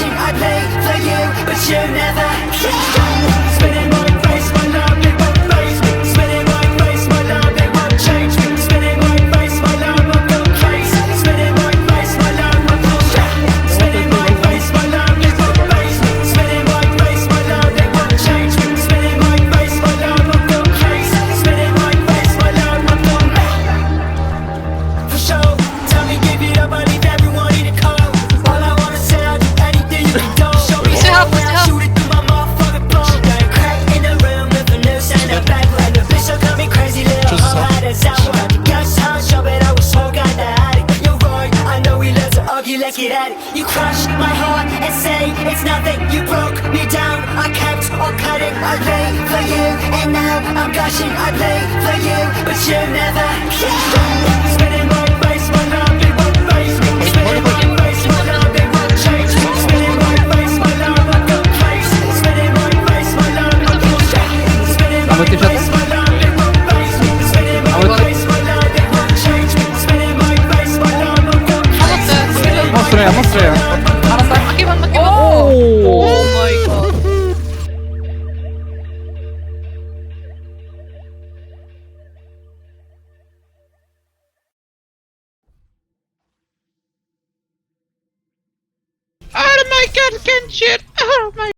gushing, I play for you, but you never spinning my face, my love, it won't faze me. Spinning my face, my love, it won't change me. Spinning my face, my love, I'm going crazy. Spinning my face, my love, I'm going spinning my face, my love, it won't faze me. Spinning my face, my love, it won't change me. Spinning my face, my love, I'm going crazy. Spinning my face, my love, I'm going for sure. Tell me, give it up, I leave everyone in the cold. All I wanna say, I'll do anything you can do. Show me how when I shoot it through my motherfucking phone. Got a crack in the room with a noose and a back. Like the bitch, got me crazy, little hoe, how does that work? Guess how I show it, I was so goddamn addict. You're right, I know we love to argue, let's get at it. You crush my heart and say it's nothing. You broke me down, I kept on cutting. I lay for you, and now I'm gushing. I play for you, but you never spinning my face, my love, it won't faze me. Spinning my face, my love, it won't change me. Spinning my face, my love, I'm going crazy. Spinning my face, my love, I'm going spinning my face, my love, it won't faze me. Spinning my face, my love, it won't change me. Spinning my face, my love, I'm going crazy. 몬스터예요. 알았어. 맞기만. 오. 오 마이 갓. Oh my god, Genshin! Oh my